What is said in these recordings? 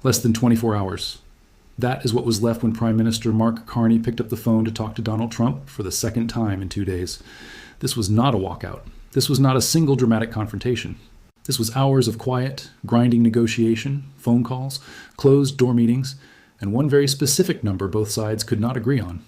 Less than 24 hours. That is what was left when Prime Minister Mark Carney picked up the phone to talk to Donald Trump for the second time in 2 days. This was not a walkout. This was not a single dramatic confrontation. This was hours of quiet, grinding negotiation, phone calls, closed-door meetings, and one very specific number both sides could not agree on.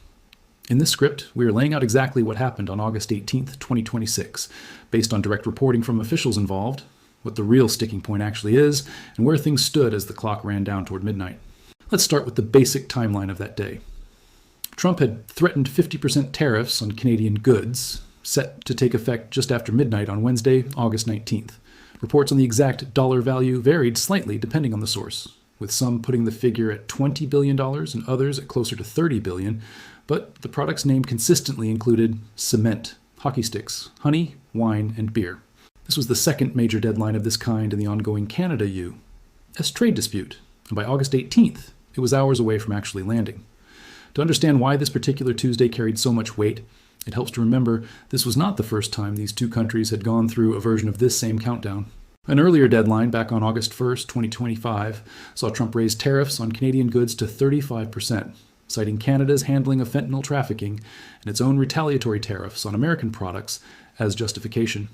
In this script, we are laying out exactly what happened on August 18, 2026, based on direct reporting from officials involved, what the real sticking point actually is, and where things stood as the clock ran down toward midnight. Let's start with the basic timeline of that day. Trump had threatened 50% tariffs on Canadian goods, set to take effect just after midnight on Wednesday, August 19th. Reports on the exact dollar value varied slightly depending on the source, with some putting the figure at $20 billion and others at closer to $30 billion, but the products named consistently included cement, hockey sticks, honey, wine, and beer. This was the second major deadline of this kind in the ongoing Canada-U.S. trade dispute, and by August 18th, it was hours away from actually landing. To understand why this particular Tuesday carried so much weight, it helps to remember this was not the first time these two countries had gone through a version of this same countdown. An earlier deadline, back on August 1st, 2025, saw Trump raise tariffs on Canadian goods to 35%, citing Canada's handling of fentanyl trafficking and its own retaliatory tariffs on American products as justification.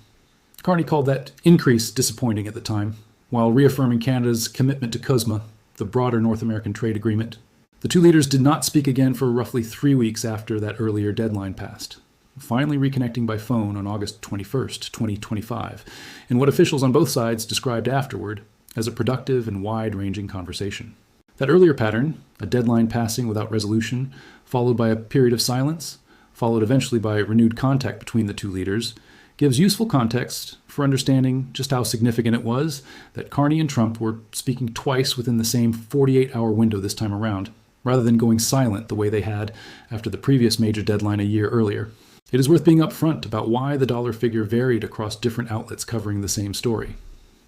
Carney called that increase disappointing at the time, while reaffirming Canada's commitment to CUSMA, the broader North American trade agreement. The two leaders did not speak again for roughly 3 weeks after that earlier deadline passed, finally reconnecting by phone on August 21st, 2025, in what officials on both sides described afterward as a productive and wide-ranging conversation. That earlier pattern, a deadline passing without resolution, followed by a period of silence, followed eventually by renewed contact between the two leaders, gives useful context for understanding just how significant it was that Carney and Trump were speaking twice within the same 48-hour window this time around, rather than going silent the way they had after the previous major deadline a year earlier. It is worth being upfront about why the dollar figure varied across different outlets covering the same story.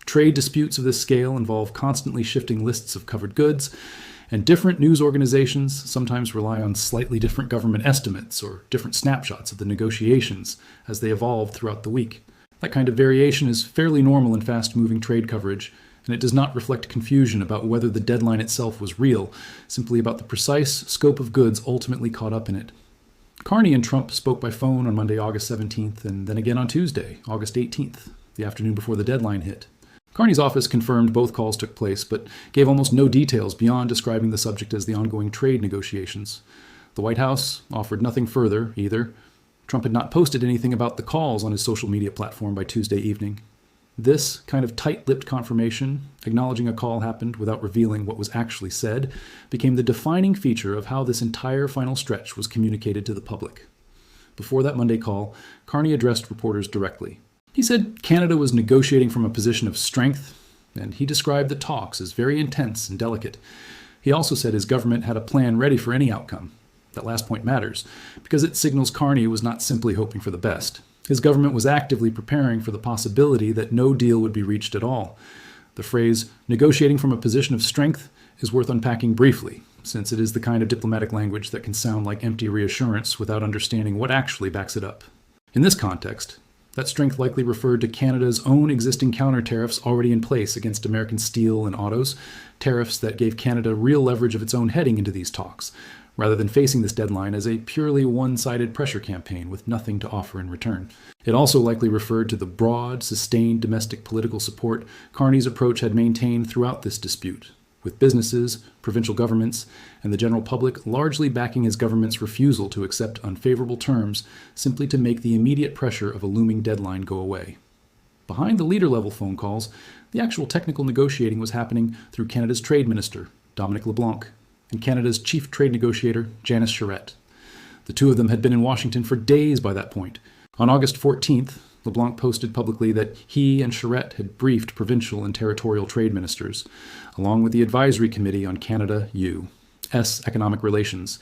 Trade disputes of this scale involve constantly shifting lists of covered goods, and different news organizations sometimes rely on slightly different government estimates or different snapshots of the negotiations as they evolve throughout the week. That kind of variation is fairly normal in fast-moving trade coverage, and it does not reflect confusion about whether the deadline itself was real, simply about the precise scope of goods ultimately caught up in it. Carney and Trump spoke by phone on Monday, August 17th, and then again on Tuesday, August 18th, the afternoon before the deadline hit. Carney's office confirmed both calls took place, but gave almost no details beyond describing the subject as the ongoing trade negotiations. The White House offered nothing further, either. Trump had not posted anything about the calls on his social media platform by Tuesday evening. This kind of tight-lipped confirmation, acknowledging a call happened without revealing what was actually said, became the defining feature of how this entire final stretch was communicated to the public. Before that Monday call, Carney addressed reporters directly. He said Canada was negotiating from a position of strength, and he described the talks as very intense and delicate. He also said his government had a plan ready for any outcome. That last point matters, because it signals Carney was not simply hoping for the best. His government was actively preparing for the possibility that no deal would be reached at all. The phrase, negotiating from a position of strength, is worth unpacking briefly, since it is the kind of diplomatic language that can sound like empty reassurance without understanding what actually backs it up. In this context, that strength likely referred to Canada's own existing counter-tariffs already in place against American steel and autos, tariffs that gave Canada real leverage of its own heading into these talks, rather than facing this deadline as a purely one-sided pressure campaign with nothing to offer in return. It also likely referred to the broad, sustained domestic political support Carney's approach had maintained throughout this dispute, with businesses, provincial governments, and the general public largely backing his government's refusal to accept unfavorable terms simply to make the immediate pressure of a looming deadline go away. Behind the leader-level phone calls, the actual technical negotiating was happening through Canada's Trade Minister, Dominic LeBlanc, and Canada's Chief Trade Negotiator, Janice Charette. The two of them had been in Washington for days by that point. On August 14th, LeBlanc posted publicly that he and Charette had briefed provincial and territorial trade ministers, along with the Advisory Committee on Canada-U.S. Economic Relations,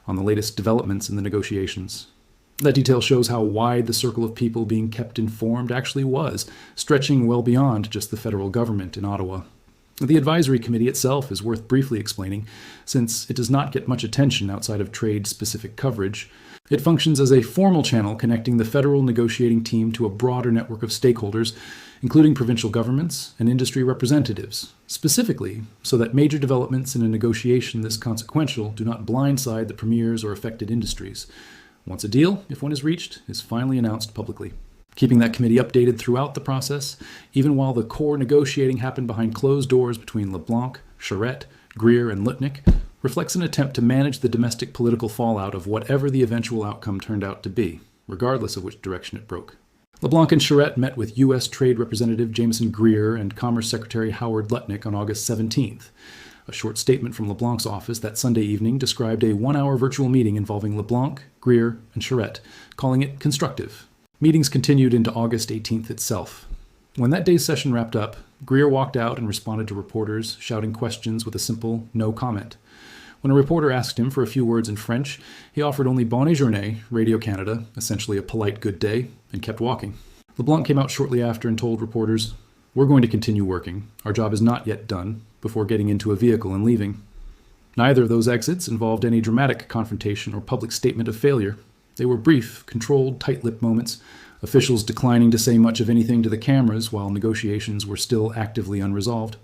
on the latest developments in the negotiations. That detail shows how wide the circle of people being kept informed actually was, stretching well beyond just the federal government in Ottawa. The advisory committee itself is worth briefly explaining, since it does not get much attention outside of trade-specific coverage. It functions as a formal channel connecting the federal negotiating team to a broader network of stakeholders, including provincial governments and industry representatives, specifically so that major developments in a negotiation this consequential do not blindside the premiers or affected industries. Once a deal, if one is reached, is finally announced publicly. Keeping that committee updated throughout the process, even while the core negotiating happened behind closed doors between LeBlanc, Charette, Greer, and Lutnick, reflects an attempt to manage the domestic political fallout of whatever the eventual outcome turned out to be, regardless of which direction it broke. LeBlanc and Charette met with U.S. Trade Representative Jamieson Greer and Commerce Secretary Howard Lutnick on August 17th. A short statement from LeBlanc's office that Sunday evening described a one-hour virtual meeting involving LeBlanc, Greer, and Charette, calling it constructive. Meetings continued into August 18th itself. When that day's session wrapped up, Greer walked out and responded to reporters, shouting questions with a simple no comment. When a reporter asked him for a few words in French, he offered only Bonne journée, Radio-Canada, essentially a polite good day, and kept walking. LeBlanc came out shortly after and told reporters, "We're going to continue working. Our job is not yet done," before getting into a vehicle and leaving. Neither of those exits involved any dramatic confrontation or public statement of failure. They were brief, controlled, tight-lipped moments, officials declining to say much of anything to the cameras while negotiations were still actively unresolved.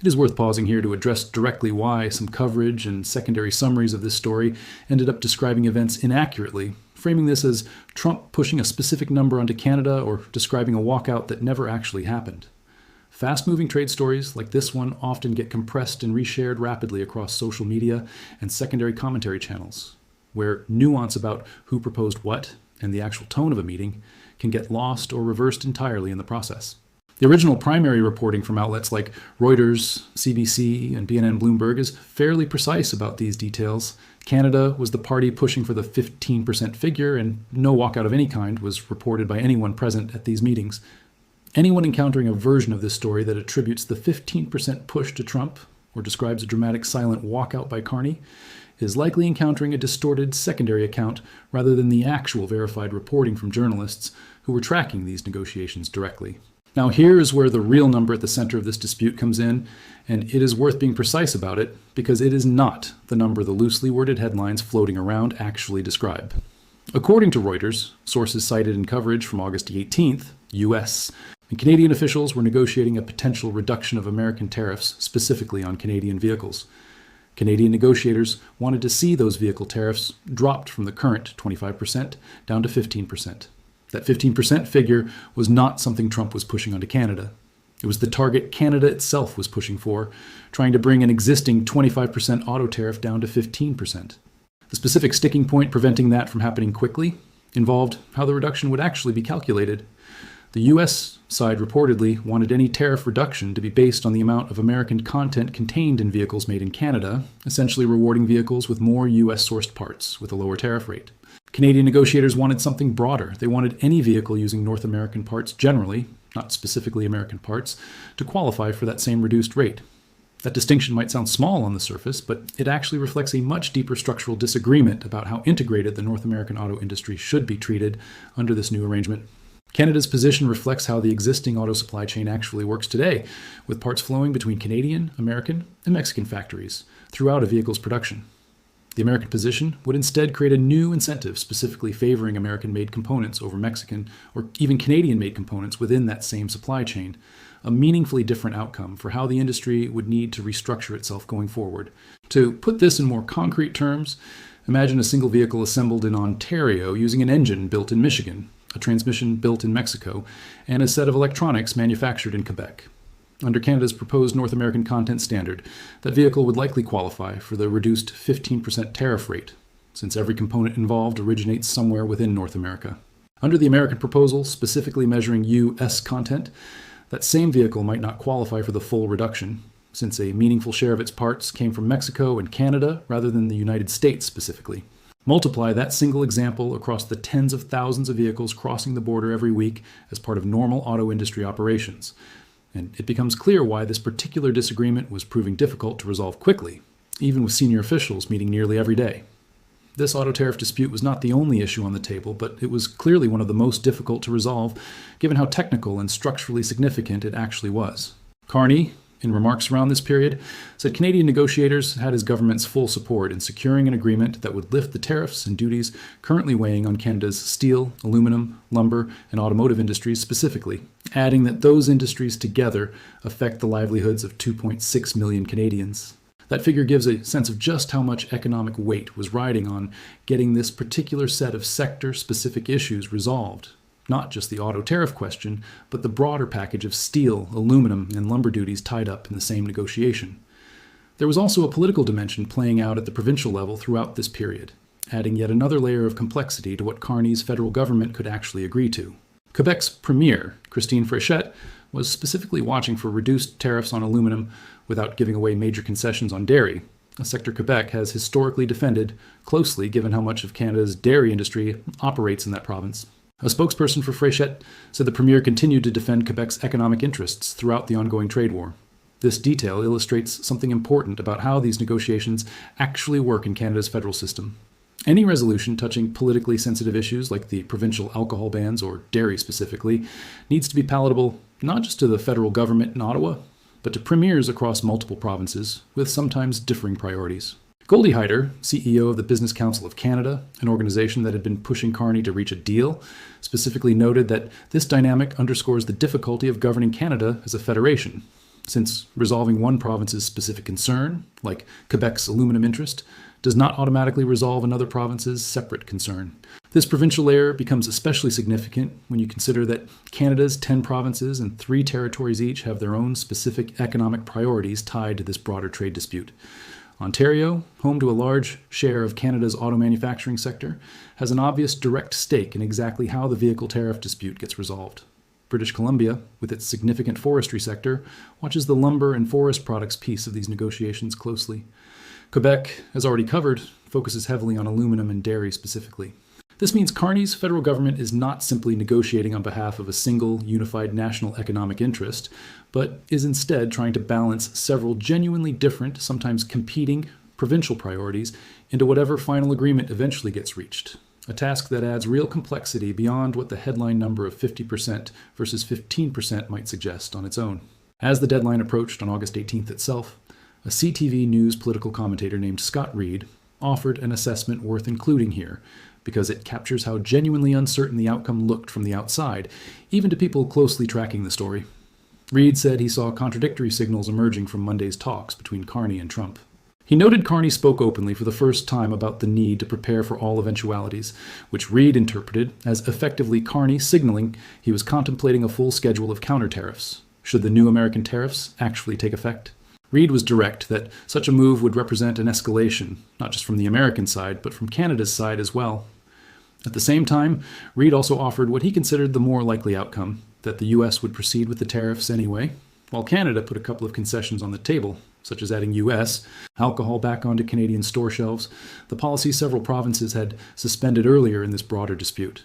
It is worth pausing here to address directly why some coverage and secondary summaries of this story ended up describing events inaccurately, framing this as Trump pushing a specific number onto Canada or describing a walkout that never actually happened. Fast-moving trade stories like this one often get compressed and reshared rapidly across social media and secondary commentary channels, where nuance about who proposed what and the actual tone of a meeting can get lost or reversed entirely in the process. The original primary reporting from outlets like Reuters, CBC, and BNN Bloomberg is fairly precise about these details. Canada was the party pushing for the 15% figure, and no walkout of any kind was reported by anyone present at these meetings. Anyone encountering a version of this story that attributes the 15% push to Trump or describes a dramatic silent walkout by Carney is likely encountering a distorted secondary account rather than the actual verified reporting from journalists who were tracking these negotiations directly. Now here is where the real number at the center of this dispute comes in, and it is worth being precise about it because it is not the number the loosely worded headlines floating around actually describe. According to Reuters, sources cited in coverage from August 18th, U.S. and Canadian officials were negotiating a potential reduction of American tariffs specifically on Canadian vehicles. Canadian negotiators wanted to see those vehicle tariffs dropped from the current 25% down to 15%. That 15% figure was not something Trump was pushing onto Canada. It was the target Canada itself was pushing for, trying to bring an existing 25% auto tariff down to 15%. The specific sticking point preventing that from happening quickly involved how the reduction would actually be calculated. The U.S. side reportedly wanted any tariff reduction to be based on the amount of American content contained in vehicles made in Canada, essentially rewarding vehicles with more U.S.-sourced parts with a lower tariff rate. Canadian negotiators wanted something broader. They wanted any vehicle using North American parts generally, not specifically American parts, to qualify for that same reduced rate. That distinction might sound small on the surface, but it actually reflects a much deeper structural disagreement about how integrated the North American auto industry should be treated under this new arrangement. Canada's position reflects how the existing auto supply chain actually works today, with parts flowing between Canadian, American, and Mexican factories throughout a vehicle's production. The American position would instead create a new incentive specifically favoring American-made components over Mexican or even Canadian-made components within that same supply chain, a meaningfully different outcome for how the industry would need to restructure itself going forward. To put this in more concrete terms, imagine a single vehicle assembled in Ontario using an engine built in Michigan, a transmission built in Mexico, and a set of electronics manufactured in Quebec. Under Canada's proposed North American content standard, that vehicle would likely qualify for the reduced 15% tariff rate, since every component involved originates somewhere within North America. Under the American proposal, specifically measuring U.S. content, that same vehicle might not qualify for the full reduction, since a meaningful share of its parts came from Mexico and Canada rather than the United States specifically. Multiply that single example across the tens of thousands of vehicles crossing the border every week as part of normal auto industry operations, and it becomes clear why this particular disagreement was proving difficult to resolve quickly, even with senior officials meeting nearly every day. This auto tariff dispute was not the only issue on the table, but it was clearly one of the most difficult to resolve, given how technical and structurally significant it actually was. Carney, in remarks around this period, said Canadian negotiators had his government's full support in securing an agreement that would lift the tariffs and duties currently weighing on Canada's steel, aluminum, lumber, and automotive industries specifically, adding that those industries together affect the livelihoods of 2.6 million Canadians. That figure gives a sense of just how much economic weight was riding on getting this particular set of sector-specific issues resolved. Not just the auto tariff question, but the broader package of steel, aluminum, and lumber duties tied up in the same negotiation. There was also a political dimension playing out at the provincial level throughout this period, adding yet another layer of complexity to what Carney's federal government could actually agree to. Quebec's premier, Christine Fréchette, was specifically watching for reduced tariffs on aluminum without giving away major concessions on dairy, a sector Quebec has historically defended closely given how much of Canada's dairy industry operates in that province. A spokesperson for Fréchette said the premier continued to defend Quebec's economic interests throughout the ongoing trade war. This detail illustrates something important about how these negotiations actually work in Canada's federal system. Any resolution touching politically sensitive issues like the provincial alcohol bans, or dairy specifically, needs to be palatable not just to the federal government in Ottawa, but to premiers across multiple provinces with sometimes differing priorities. Goldie Hyder, CEO of the Business Council of Canada, an organization that had been pushing Carney to reach a deal, specifically noted that this dynamic underscores the difficulty of governing Canada as a federation, since resolving one province's specific concern, like Quebec's aluminum interest, does not automatically resolve another province's separate concern. This provincial layer becomes especially significant when you consider that Canada's 10 provinces and 3 territories each have their own specific economic priorities tied to this broader trade dispute. Ontario, home to a large share of Canada's auto manufacturing sector, has an obvious direct stake in exactly how the vehicle tariff dispute gets resolved. British Columbia, with its significant forestry sector, watches the lumber and forest products piece of these negotiations closely. Quebec, as already covered, focuses heavily on aluminum and dairy specifically. This means Carney's federal government is not simply negotiating on behalf of a single, unified national economic interest, but is instead trying to balance several genuinely different, sometimes competing, provincial priorities into whatever final agreement eventually gets reached. A task that adds real complexity beyond what the headline number of 50% versus 15% might suggest on its own. As the deadline approached on August 18th itself, a CTV News political commentator named Scott Reed offered an assessment worth including here, because it captures how genuinely uncertain the outcome looked from the outside, even to people closely tracking the story. Reed said he saw contradictory signals emerging from Monday's talks between Carney and Trump. He noted Carney spoke openly for the first time about the need to prepare for all eventualities, which Reed interpreted as effectively Carney signaling he was contemplating a full schedule of counter tariffs, should the new American tariffs actually take effect. Reed was direct that such a move would represent an escalation, not just from the American side, but from Canada's side as well. At the same time, Reed also offered what he considered the more likely outcome, that the U.S. would proceed with the tariffs anyway, while Canada put a couple of concessions on the table, such as adding U.S. alcohol back onto Canadian store shelves, the policy several provinces had suspended earlier in this broader dispute.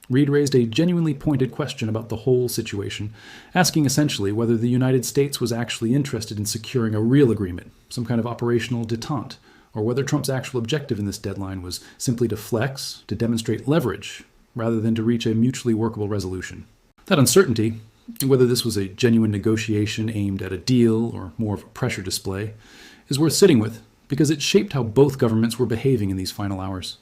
Reed raised a genuinely pointed question about the whole situation, asking essentially whether the United States was actually interested in securing a real agreement, some kind of operational détente, or whether Trump's actual objective in this deadline was simply to flex, to demonstrate leverage, rather than to reach a mutually workable resolution. That uncertainty, whether this was a genuine negotiation aimed at a deal or more of a pressure display, is worth sitting with because it shaped how both governments were behaving in these final hours.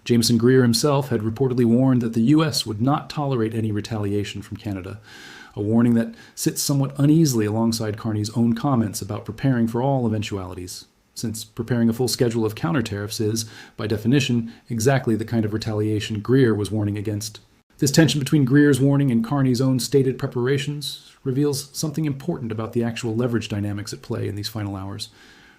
Jamieson Greer himself had reportedly warned that the U.S. would not tolerate any retaliation from Canada, a warning that sits somewhat uneasily alongside Carney's own comments about preparing for all eventualities, since preparing a full schedule of counter tariffs is, by definition, exactly the kind of retaliation Greer was warning against. This tension between Greer's warning and Carney's own stated preparations reveals something important about the actual leverage dynamics at play in these final hours.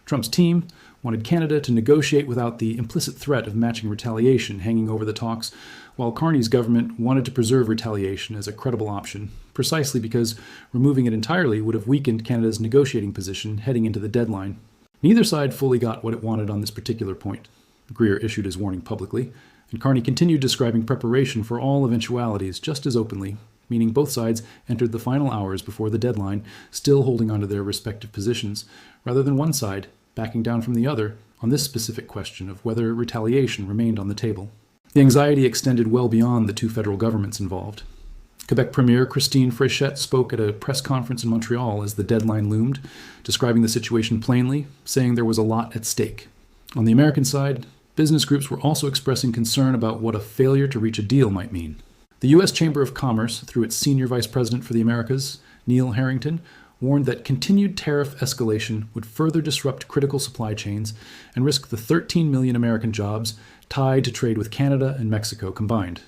Trump's team wanted Canada to negotiate without the implicit threat of matching retaliation hanging over the talks, while Carney's government wanted to preserve retaliation as a credible option, precisely because removing it entirely would have weakened Canada's negotiating position heading into the deadline. Neither side fully got what it wanted on this particular point. Greer issued his warning publicly, and Carney continued describing preparation for all eventualities just as openly, meaning both sides entered the final hours before the deadline still holding onto their respective positions, rather than one side backing down from the other on this specific question of whether retaliation remained on the table. The anxiety extended well beyond the two federal governments involved. Quebec Premier Christine Fréchette spoke at a press conference in Montreal as the deadline loomed, describing the situation plainly, saying there was a lot at stake. On the American side, business groups were also expressing concern about what a failure to reach a deal might mean. The U.S. Chamber of Commerce, through its Senior Vice President for the Americas, Neil Harrington, warned that continued tariff escalation would further disrupt critical supply chains and risk the 13 million American jobs tied to trade with Canada and Mexico combined.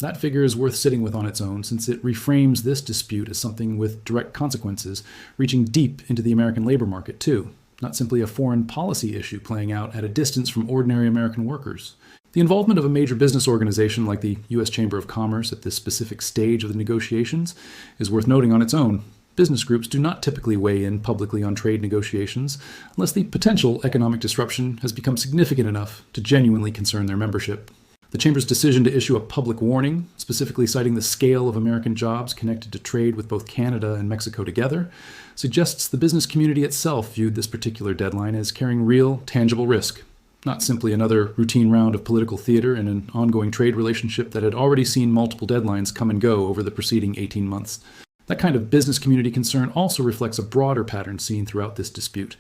That figure is worth sitting with on its own, since it reframes this dispute as something with direct consequences, reaching deep into the American labor market too, not simply a foreign policy issue playing out at a distance from ordinary American workers. The involvement of a major business organization like the U.S. Chamber of Commerce at this specific stage of the negotiations is worth noting on its own. Business groups do not typically weigh in publicly on trade negotiations unless the potential economic disruption has become significant enough to genuinely concern their membership. The Chamber's decision to issue a public warning, specifically citing the scale of American jobs connected to trade with both Canada and Mexico together, suggests the business community itself viewed this particular deadline as carrying real, tangible risk, not simply another routine round of political theater in an ongoing trade relationship that had already seen multiple deadlines come and go over the preceding 18 months. That kind of business community concern also reflects a broader pattern seen throughout this dispute,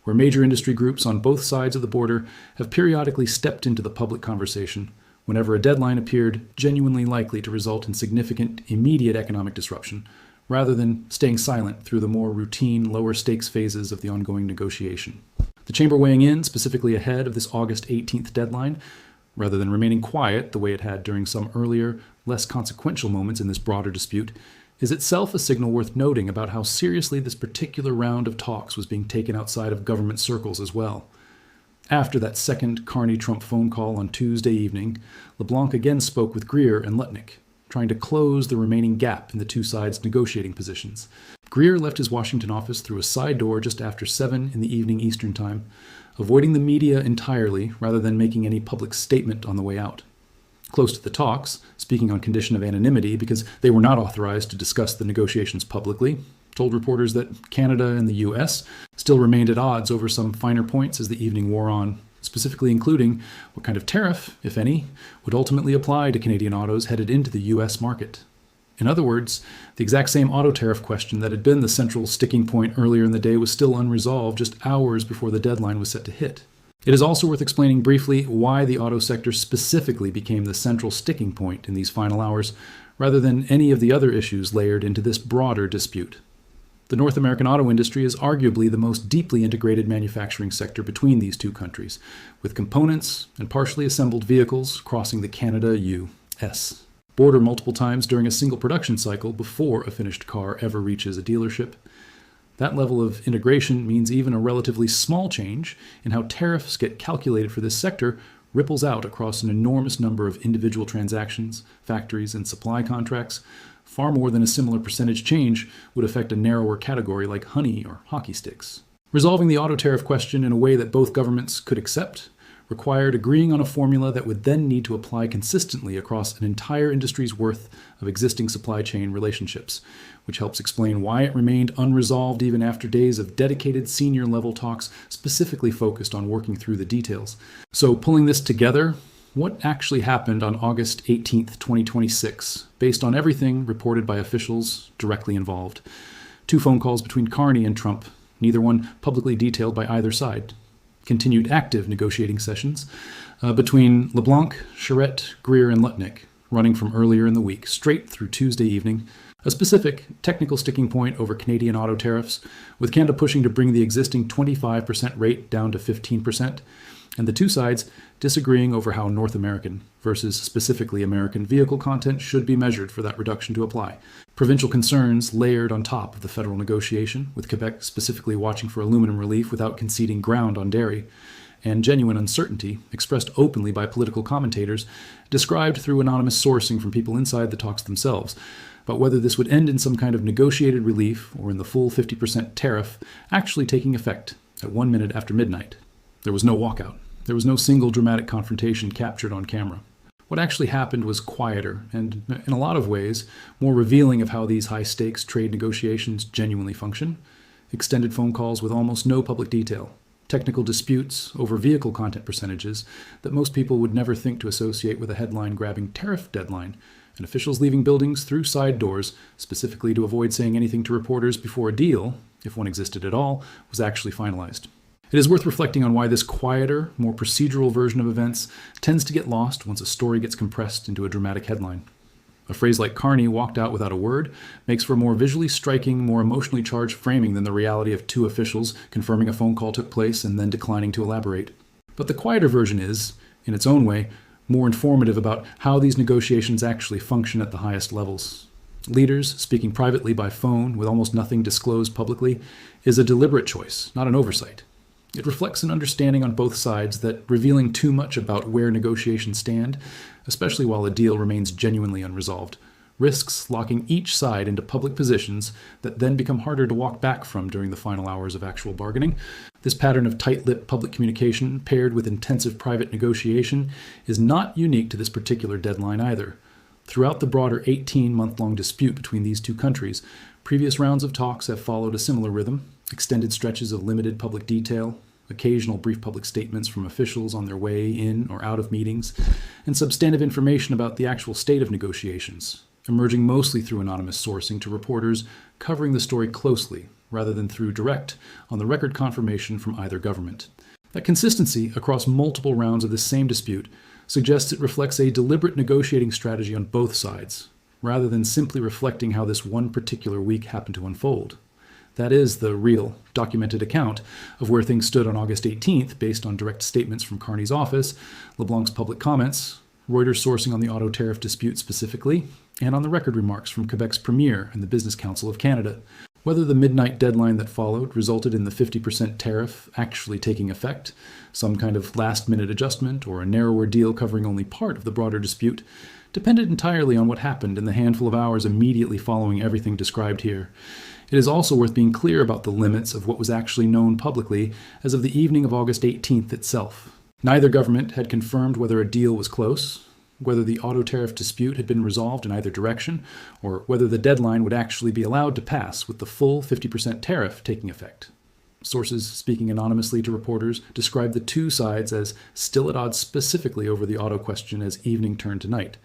where major industry groups on both sides of the border have periodically stepped into the public conversation whenever a deadline appeared genuinely likely to result in significant, immediate economic disruption, rather than staying silent through the more routine, lower-stakes phases of the ongoing negotiation. The Chamber weighing in specifically ahead of this August 18th deadline, rather than remaining quiet the way it had during some earlier, less consequential moments in this broader dispute, is itself a signal worth noting about how seriously this particular round of talks was being taken outside of government circles as well. After that second Carney-Trump phone call on Tuesday evening, LeBlanc again spoke with Greer and Lutnick, trying to close the remaining gap in the two sides' negotiating positions. Greer left his Washington office through a side door just after 7 in the evening Eastern Time, avoiding the media entirely rather than making any public statement on the way out. Close to the talks, speaking on condition of anonymity because they were not authorized to discuss the negotiations publicly, told reporters that Canada and the U.S. still remained at odds over some finer points as the evening wore on, specifically including what kind of tariff, if any, would ultimately apply to Canadian autos headed into the U.S. market. In other words, the exact same auto tariff question that had been the central sticking point earlier in the day was still unresolved just hours before the deadline was set to hit. It is also worth explaining briefly why the auto sector specifically became the central sticking point in these final hours, rather than any of the other issues layered into this broader dispute. The North American auto industry is arguably the most deeply integrated manufacturing sector between these two countries, with components and partially assembled vehicles crossing the Canada-U.S. border multiple times during a single production cycle before a finished car ever reaches a dealership. That level of integration means even a relatively small change in how tariffs get calculated for this sector ripples out across an enormous number of individual transactions, factories, and supply contracts. Far more than a similar percentage change would affect a narrower category like honey or hockey sticks. Resolving the auto tariff question in a way that both governments could accept required agreeing on a formula that would then need to apply consistently across an entire industry's worth of existing supply chain relationships, which helps explain why it remained unresolved even after days of dedicated senior-level talks specifically focused on working through the details. So pulling this together, what actually happened on August 18th, 2026, based on everything reported by officials directly involved? 2 phone calls between Carney and Trump, neither one publicly detailed by either side. Continued active negotiating sessions between LeBlanc, Charette, Greer, and Lutnick, running from earlier in the week straight through Tuesday evening. A specific technical sticking point over Canadian auto tariffs, with Canada pushing to bring the existing 25% rate down to 15%, and the two sides disagreeing over how North American versus specifically American vehicle content should be measured for that reduction to apply. Provincial concerns layered on top of the federal negotiation, with Quebec specifically watching for aluminum relief without conceding ground on dairy, and genuine uncertainty, expressed openly by political commentators, described through anonymous sourcing from people inside the talks themselves, about whether this would end in some kind of negotiated relief or in the full 50% tariff actually taking effect at 1 minute after midnight. There was no walkout. There was no single dramatic confrontation captured on camera. What actually happened was quieter and, in a lot of ways, more revealing of how these high-stakes trade negotiations genuinely function. Extended phone calls with almost no public detail. Technical disputes over vehicle content percentages that most people would never think to associate with a headline-grabbing tariff deadline, and officials leaving buildings through side doors, specifically to avoid saying anything to reporters before a deal, if one existed at all, was actually finalized. It is worth reflecting on why this quieter, more procedural version of events tends to get lost once a story gets compressed into a dramatic headline. A phrase like "Carney walked out without a word" makes for a more visually striking, more emotionally charged framing than the reality of two officials confirming a phone call took place and then declining to elaborate. But the quieter version is, in its own way, more informative about how these negotiations actually function at the highest levels. Leaders speaking privately by phone with almost nothing disclosed publicly is a deliberate choice, not an oversight. It reflects an understanding on both sides that revealing too much about where negotiations stand, especially while a deal remains genuinely unresolved, risks locking each side into public positions that then become harder to walk back from during the final hours of actual bargaining. This pattern of tight-lipped public communication paired with intensive private negotiation is not unique to this particular deadline either. Throughout the broader 18-month-long dispute between these two countries, previous rounds of talks have followed a similar rhythm: extended stretches of limited public detail, occasional brief public statements from officials on their way in or out of meetings, and substantive information about the actual state of negotiations, emerging mostly through anonymous sourcing to reporters covering the story closely, rather than through direct, on-the-record confirmation from either government. That consistency across multiple rounds of this same dispute suggests it reflects a deliberate negotiating strategy on both sides, rather than simply reflecting how this one particular week happened to unfold. That is the real, documented account of where things stood on August 18th, based on direct statements from Carney's office, LeBlanc's public comments, Reuters sourcing on the auto tariff dispute specifically, and on the record remarks from Quebec's Premier and the Business Council of Canada. Whether the midnight deadline that followed resulted in the 50% tariff actually taking effect, some kind of last-minute adjustment, or a narrower deal covering only part of the broader dispute, depended entirely on what happened in the handful of hours immediately following everything described here. It is also worth being clear about the limits of what was actually known publicly as of the evening of August 18th itself. Neither government had confirmed whether a deal was close, whether the auto tariff dispute had been resolved in either direction, or whether the deadline would actually be allowed to pass with the full 50% tariff taking effect. Sources speaking anonymously to reporters described the two sides as still at odds specifically over the auto question as evening turned to night.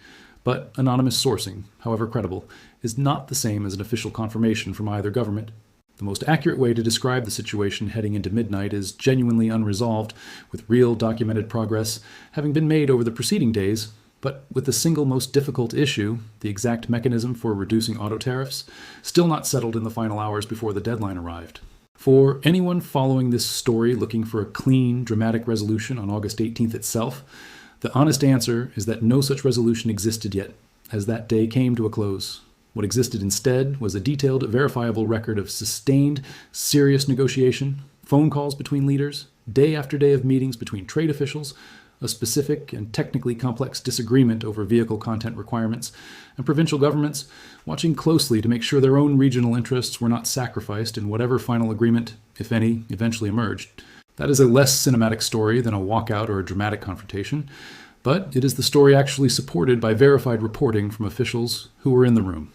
But anonymous sourcing, however credible, is not the same as an official confirmation from either government. The most accurate way to describe the situation heading into midnight is genuinely unresolved, with real documented progress having been made over the preceding days, but with the single most difficult issue, the exact mechanism for reducing auto tariffs, still not settled in the final hours before the deadline arrived. For anyone following this story looking for a clean, dramatic resolution on August 18th itself, the honest answer is that no such resolution existed yet, as that day came to a close. What existed instead was a detailed, verifiable record of sustained, serious negotiation, phone calls between leaders, day after day of meetings between trade officials, a specific and technically complex disagreement over vehicle content requirements, and provincial governments watching closely to make sure their own regional interests were not sacrificed in whatever final agreement, if any, eventually emerged. That is a less cinematic story than a walkout or a dramatic confrontation, but it is the story actually supported by verified reporting from officials who were in the room.